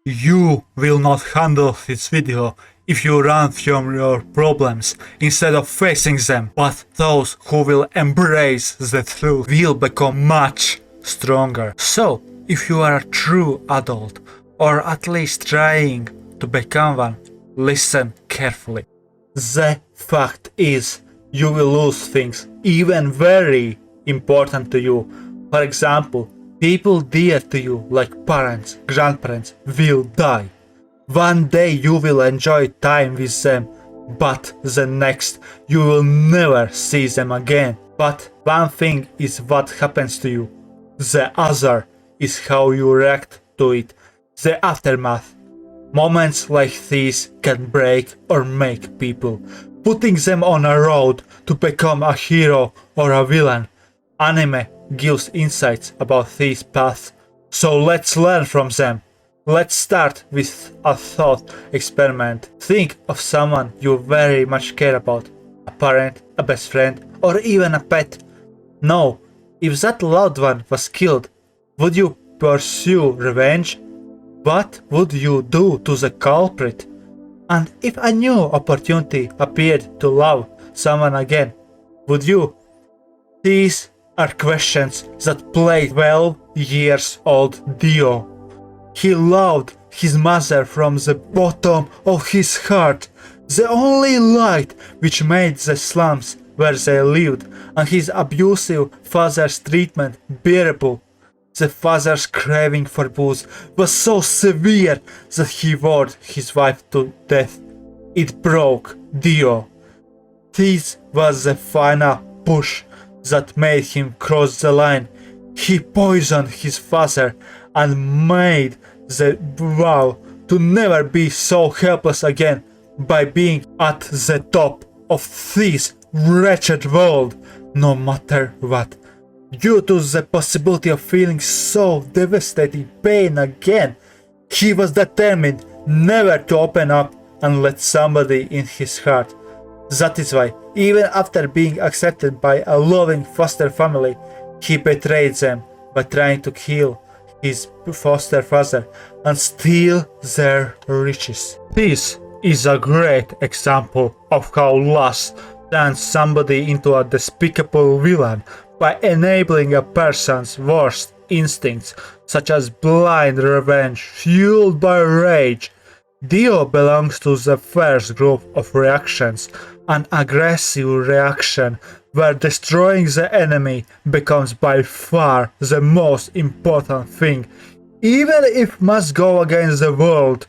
You will not handle this video if you run from your problems instead of facing them, but those who will embrace the truth will become much stronger. So, if you are a true adult, or at least trying to become one, listen carefully. The fact is, you will lose things, even very important to you. For example, people dear to you, like parents, grandparents, will die. One day you will enjoy time with them, but the next you will never see them again. But one thing is what happens to you. The other is how you react to it, the aftermath. Moments like these can break or make people, putting them on a road to become a hero or a villain. Anime gives insights about these paths, so let's learn from them. Let's start with a thought experiment. Think of someone you very much care about, a parent, a best friend, or even a pet. Now, if that loved one was killed, would you pursue revenge? What would you do to the culprit? And if a new opportunity appeared to love someone again, would you? These are questions that plagued 12 years old Dio. He loved his mother from the bottom of his heart, the only light which made the slums where they lived, and his abusive father's treatment bearable. The father's craving for booze was so severe that he worried his wife to death. It broke Dio. This was the final push that made him cross the line. He poisoned his father and made the vow to never be so helpless again by being at the top of this wretched world, no matter what. Due to the possibility of feeling so devastating pain again, he was determined never to open up and let somebody in his heart. That is why, even after being accepted by a loving foster family, he betrayed them by trying to kill his foster father and steal their riches. This is a great example of how lust turns somebody into a despicable villain by enabling a person's worst instincts, such as blind revenge fueled by rage. Dio belongs to the first group of reactions, an aggressive reaction where destroying the enemy becomes by far the most important thing, even if must go against the world.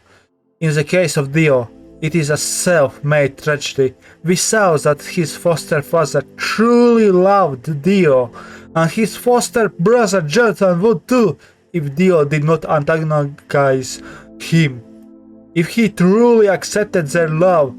In the case of Dio, it is a self-made tragedy. We saw that his foster father truly loved Dio, and his foster brother Jonathan would too, if Dio did not antagonize him. If he truly accepted their love,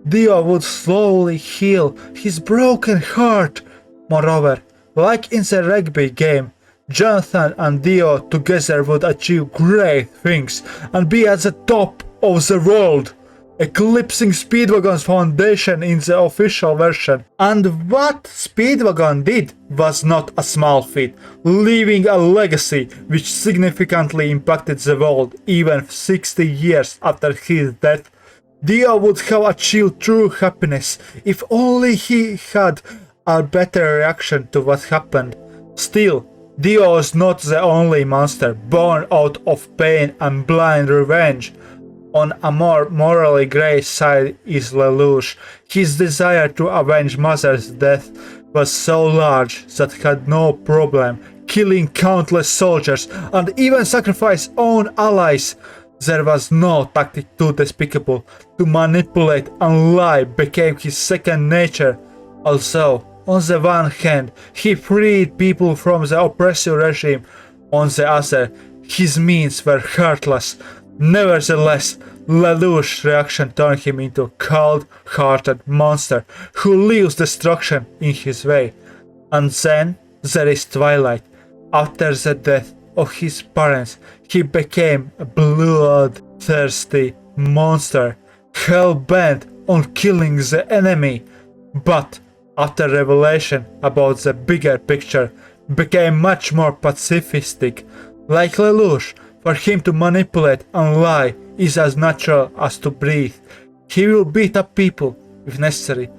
Dio would slowly heal his broken heart. Moreover, like in the rugby game, Jonathan and Dio together would achieve great things and be at the top of the world, eclipsing Speedwagon's foundation in the official version. And what Speedwagon did was not a small feat, leaving a legacy which significantly impacted the world even 60 years after his death. Dio would have achieved true happiness if only he had a better reaction to what happened. Still, Dio is not the only monster born out of pain and blind revenge. On a more morally grey side is Lelouch. His desire to avenge mother's death was so large that he had no problem killing countless soldiers and even sacrifice own allies. There was no tactic too despicable. To manipulate and lie became his second nature. Also, on the one hand, he freed people from the oppressive regime. On the other, his means were heartless. Nevertheless, Lelouch's reaction turned him into a cold-hearted monster who leaves destruction in his way. And then there is Twilight. After the death of his parents, he became a bloodthirsty monster, hell-bent on killing the enemy. But after revelation about the bigger picture, became much more pacifistic. Like Lelouch, For him to manipulate and lie is as natural as to breathe. He will beat up people if necessary,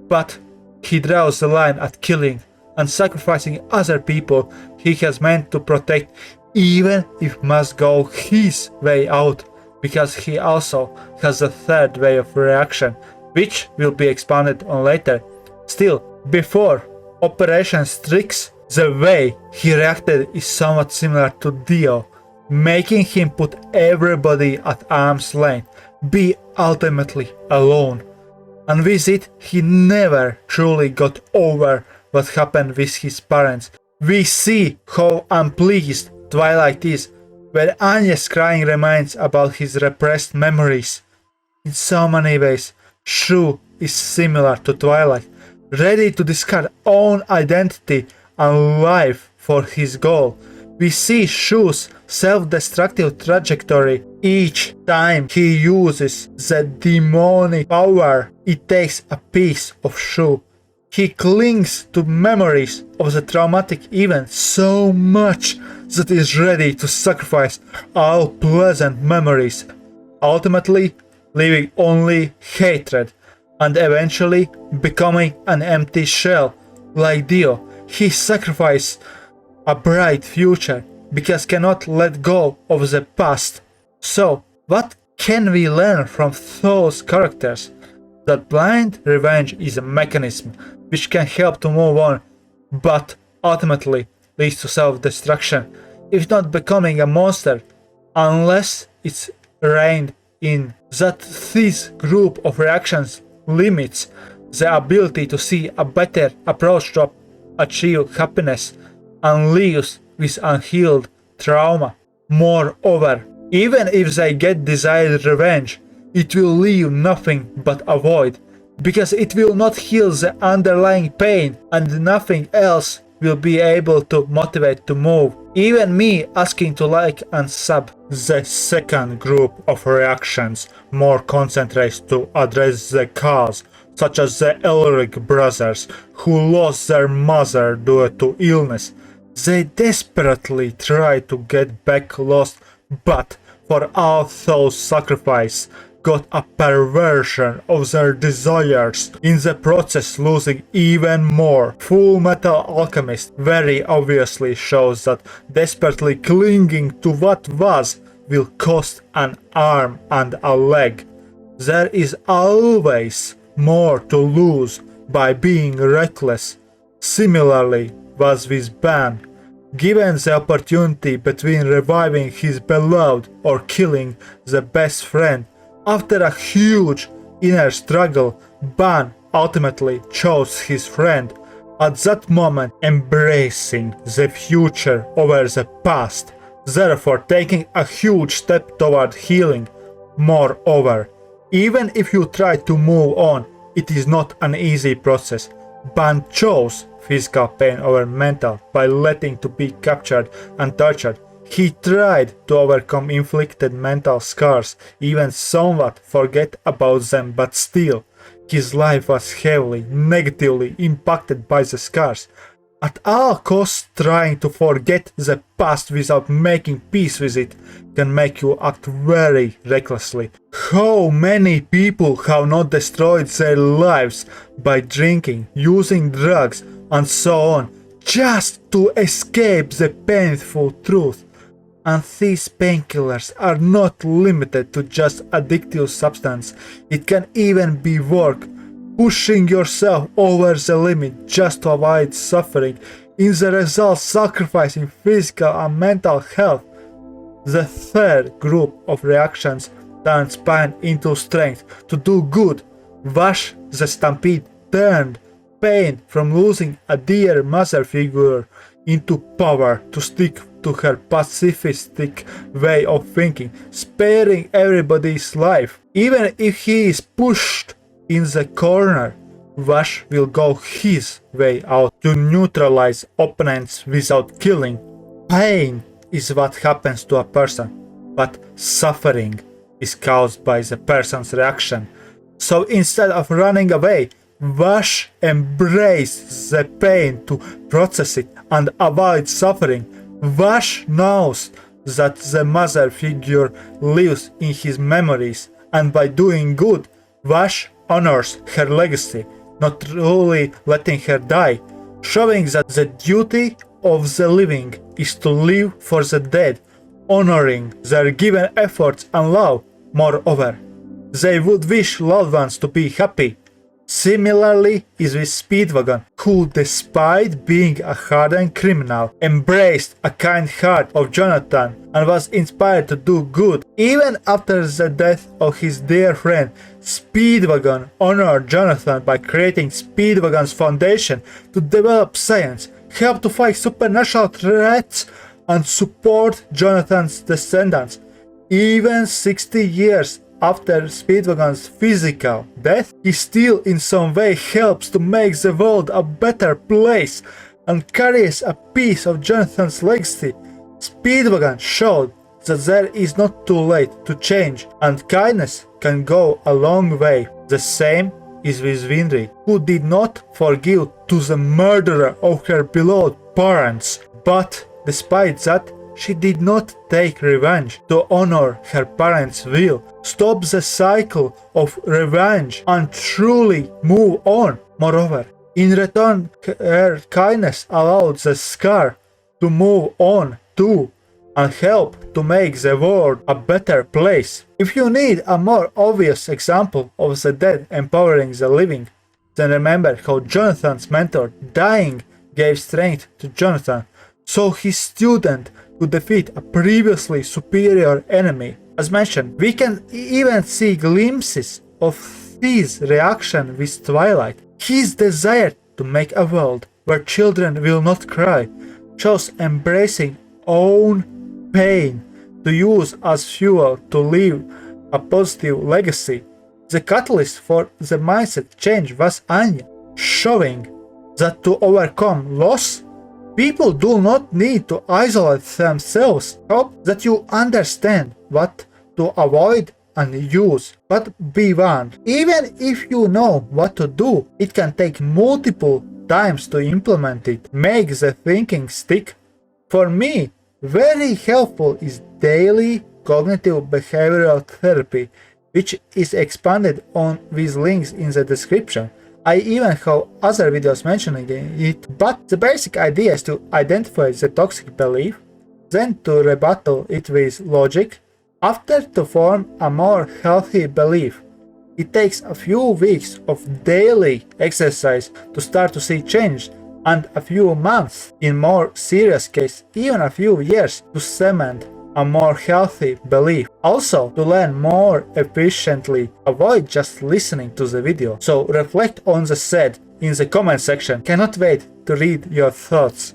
but he draws the line at killing and sacrificing other people he has meant to protect, even if must go his way out, because he also has a third way of reaction, which will be expanded on later. Still, before Operation Strix, the way he reacted is somewhat similar to Dio, making him put everybody at arm's length, be ultimately alone. And with it, he never truly got over what happened with his parents. We see how unpleased Twilight is, where Anya's crying reminds about his repressed memories. In so many ways, Shu is similar to Twilight, ready to discard own identity and life for his goal. We see Shu's self-destructive trajectory each time he uses the demonic power. It takes a piece of Shu. He clings to memories of the traumatic event so much that he is ready to sacrifice all pleasant memories, ultimately leaving only hatred and eventually becoming an empty shell. Like Dio, he sacrificed a bright future because cannot let go of the past. So, what can we learn from those characters? That blind revenge is a mechanism which can help to move on, but ultimately leads to self-destruction, if not becoming a monster, unless it's reined in. That this group of reactions limits the ability to see a better approach to achieve happiness and leaves with unhealed trauma. Moreover, even if they get desired revenge, it will leave nothing but a void, because it will not heal the underlying pain and nothing else will be able to motivate to move. Even me asking to like and sub. The second group of reactions more concentrates to address the cause, such as the 𝓪𝓭𝓾 brothers who lost their mother due to illness. They desperately try to get back lost, but for all those sacrifices got a perversion of their desires, in the process losing even more. Fullmetal Alchemist very obviously shows that desperately clinging to what was will cost an arm and a leg. There is always more to lose by being reckless. Similarly was with Ban. Given the opportunity between reviving his beloved or killing the best friend, after a huge inner struggle, Ban ultimately chose his friend, at that moment embracing the future over the past, therefore taking a huge step toward healing. Moreover, even if you try to move on, it is not an easy process. Ban chose physical pain over mental by letting to be captured and tortured. He tried to overcome inflicted mental scars, even somewhat forget about them, but still, his life was heavily, negatively impacted by the scars. At all costs, trying to forget the past without making peace with it can make you act very recklessly. How many people have not destroyed their lives by drinking, using drugs, and so on, just to escape the painful truth? And these painkillers are not limited to just addictive substance. It can even be work, pushing yourself over the limit just to avoid suffering, in the result sacrificing physical and mental health. The third group of reactions turns pain into strength to do good. Wash the Stampede turned pain from losing a dear mother figure into power to stick to her pacifistic way of thinking, sparing everybody's life. Even if he is pushed in the corner, Vash will go his way out to neutralize opponents without killing. Pain is what happens to a person, but suffering is caused by the person's reaction. So instead of running away, Vash embraces the pain to process it and avoid suffering. Vash knows that the mother figure lives in his memories, and by doing good, Vash honors her legacy, not truly letting her die, showing that the duty of the living is to live for the dead, honoring their given efforts and love. Moreover, they would wish loved ones to be happy. Similarly is with Speedwagon, who, despite being a hardened criminal, embraced a kind heart of Jonathan and was inspired to do good. Even after the death of his dear friend, Speedwagon honored Jonathan by creating Speedwagon's foundation to develop science, help to fight supernatural threats, and support Jonathan's descendants. Even 60 years after Speedwagon's physical death, he still in some way helps to make the world a better place and carries a piece of Jonathan's legacy. Speedwagon showed that there is not too late to change, and kindness can go a long way. The same is with Winry, who did not forgive to the murderer of her beloved parents, but despite that, she did not take revenge to honor her parents' will, stop the cycle of revenge, and truly move on. Moreover, in return, her kindness allowed the scar to move on too and help to make the world a better place. If you need a more obvious example of the dead empowering the living, then remember how Jonathan's mentor dying gave strength to Jonathan, so his student could defeat a previously superior enemy. As mentioned, we can even see glimpses of his reaction with Twilight. His desire to make a world where children will not cry shows embracing own pain to use as fuel to leave a positive legacy. The catalyst for the mindset change was Anya, showing that to overcome loss, people do not need to isolate themselves. Hope that you understand what to avoid and use, but be warned. Even if you know what to do, it can take multiple times to implement it. Make the thinking stick. For me, very helpful is daily cognitive behavioral therapy, which is expanded on with links in the description. I even have other videos mentioning it, but the basic idea is to identify the toxic belief, then to rebuttal it with logic, after to form a more healthy belief. It takes a few weeks of daily exercise to start to see change, and a few months, in more serious case, even a few years, to cement a more healthy belief. Also, to learn more efficiently, avoid just listening to the video. So reflect on the said in the comment section. Cannot wait to read your thoughts.